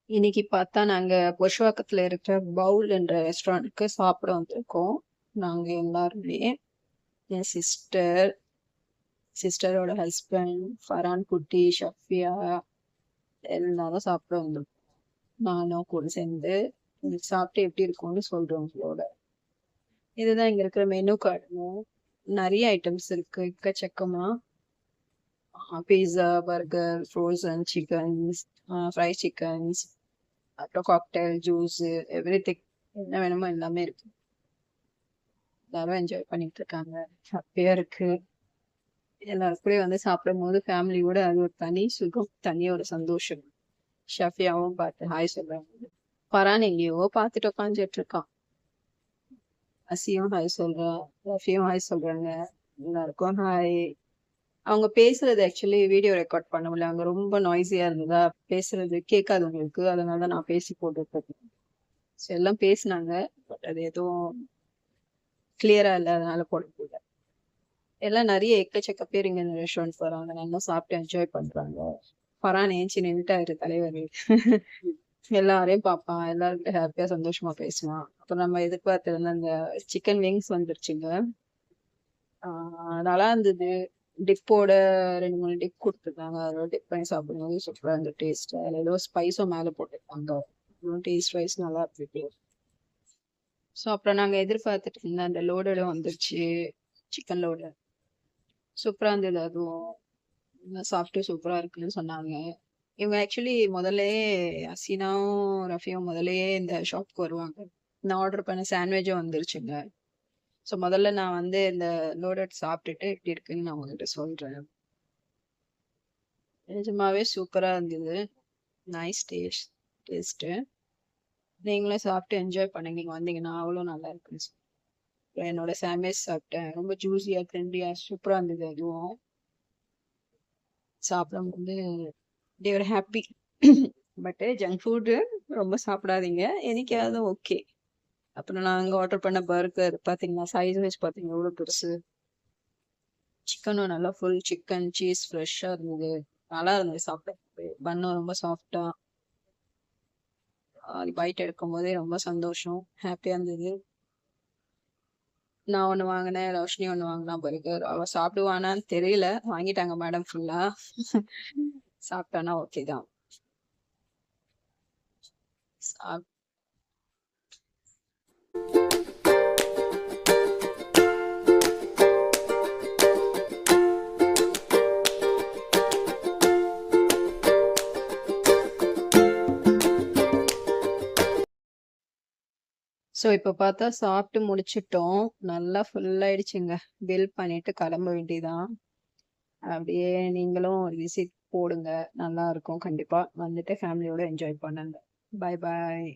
இன்னைக்கு பார்த்தா நாங்க புருஷவாக்கத்துல இருக்கிற பவுல் என்ற ரெஸ்டாரண்ட்க்கு சாப்பிட வந்திருக்கோம். நாங்க எல்லாருமே என் சிஸ்டரோட ஹஸ்பண்ட், ஃபரான் குட்டி, ஷஃபியா எல்லாரும் சாப்பிட வந்திருக்கோம். நானும் கூட சேர்ந்து சாப்பிட்டு எப்படி இருக்கும்னு சொல்றோம் உங்களோட. இதுதான் இங்க இருக்கிற மெனு கார்டுங்க. நிறைய ஐட்டம்ஸ் இருக்கு எக்கச்சக்கமா. Pizza, burger, frozen chickens, fry chickens, அப்புறம் காக்டெயில், ஜூஸ், எவ்ரிதிங் என்ன வேணுமோ எல்லாமே இருக்கு. எல்லாரும் என்ஜாய் பண்ணிட்டு இருக்காங்க. ஹாப்பியா இருக்கு. எல்லாருக்குள்ளே வந்து சாப்பிடும் போது ஃபேமிலியோட அது ஒரு தனி சுகம், தனி ஒரு சந்தோஷம். ஷஃபியாவும் பார்த்து ஹாய் சொல்றாங்க. பரான் எங்கேயோ பார்த்துட்டு உட்காந்துட்டு இருக்கான். அசியும் ஹாய் சொல்றா, ரஃபியும் ஹாய் சொல்றாங்க. எல்லாருக்கும் ஹாய். அவங்க பேசுறது ஆக்சுவலி வீடியோ ரெக்கார்ட் பண்ண முடியல. அவங்க ரொம்ப நாய்ஸியா இருந்ததா, பேசுறது கேட்காது உங்களுக்கு. அதனால நான் பேசி போட்டுருக்கேன். எல்லாம் பேசினாங்க, பட் அது எதுவும் கிளியரா இல்லை, அதனால போட முடியல. எல்லாம் நிறைய எக்கச்சக்க பேர் இங்க இந்த ரெஸ்டாரண்ட் வராங்க, நல்லா சாப்பிட்டு என்ஜாய் பண்றாங்க. பரான் ஏஞ்சி நின்றுட்டாரு தலைவர். எல்லாரையும் பார்ப்பான், எல்லாருக்கிட்ட ஹாப்பியா சந்தோஷமா பேசுவான். அப்புறம் நம்ம எதிர்பார்த்திருந்த அந்த சிக்கன் விங்ஸ் வந்துருச்சுங்க. நல்லா இருந்தது. டிப்போட 2 3 டிப் கொடுத்துருந்தாங்க. அதோட டிப் பண்ணி சாப்பிடும்போது சூப்பரா இருந்த டேஸ்ட். அதில் ஏதோ ஸ்பைஸும் மேலே போட்டுருக்காங்க. டேஸ்ட் வைஸ் நல்லா இருக்கு. ஸோ அப்புறம் நாங்கள் எதிர்பார்த்துட்டு இருந்த அந்த லோடடும் வந்துருச்சு, சிக்கன் லோடு. சூப்பரா இருந்தது. அதுவும் சாப்பிட்டு சூப்பரா இருக்குன்னு சொன்னாங்க. இவங்க ஆக்சுவலி முதல்ல அசீனாவும் ரஃபியும் முதல்லயே இந்த ஷாப்க்கு வருவாங்க. நான் ஆர்டர் பண்ண சாண்ட்விச்சும் வந்துருச்சுங்க. ஸோ முதல்ல நான் வந்து இந்த லோடட் சாப்பிட்டுட்டு எப்படி இருக்குன்னு நான் உங்ககிட்ட சொல்றேன். நிஜமாவே சூப்பரா இருந்தது. Nice taste. நீங்களும் சாப்பிட்டு என்ஜாய் பண்ணுங்க. நீங்க வந்தீங்கன்னா அவ்வளோ நல்லா இருக்குன்னு அப்புறம் என்னோட சாண்ட்விச் சாப்பிட்டேன். ரொம்ப ஜூஸியா ட்ரெண்டியா சூப்பரா இருந்தது. அதுவும் சாப்பிடும்போது தேவர் ஹாப்பி. பட் ஜங்க் ஃபுட்டு ரொம்ப சாப்பிடாதீங்க, என்னைக்காவது ஓகே. அப்புறம் நான் அங்கே ஆர்டர் பண்ண பர்கர் பார்த்தீங்கன்னா சைஸ் வைஸ் பார்த்தீங்கன்னா எவ்வளோ பெருசு. சிக்கனும் நல்லா ஃபுல் சிக்கன், சீஸ் ஃப்ரெஷ்ஷாக இருந்தது. நல்லா இருந்தது சாப்பிட. பன்னும் ரொம்ப சாஃப்டா. பைட் எடுக்கும் போதே ரொம்ப சந்தோஷம், ஹாப்பியா இருந்தது. நான் ஒன்று வாங்கினேன், ரோஷினி ஒன்று வாங்கினா பர்கர். அவள் சாப்பிடுவானான்னு தெரியல, வாங்கிட்டாங்க மேடம் ஃபுல்லா. சாப்பிட்டானா ஓகே தான். ஸோ இப்போ பார்த்தா சாப்பிட்டு முடிச்சிட்டோம். நல்லா ஃபுல் ஆயிடுச்சுங்க. பில் பண்ணிட்டு கிளம்ப வேண்டியதான். அப்படியே நீங்களும் ஒரு விசிட் போடுங்க, நல்லா இருக்கும். கண்டிப்பா வந்துட்டு ஃபேமிலியோட என்ஜாய் பண்ணுங்க. பாய் பாய்.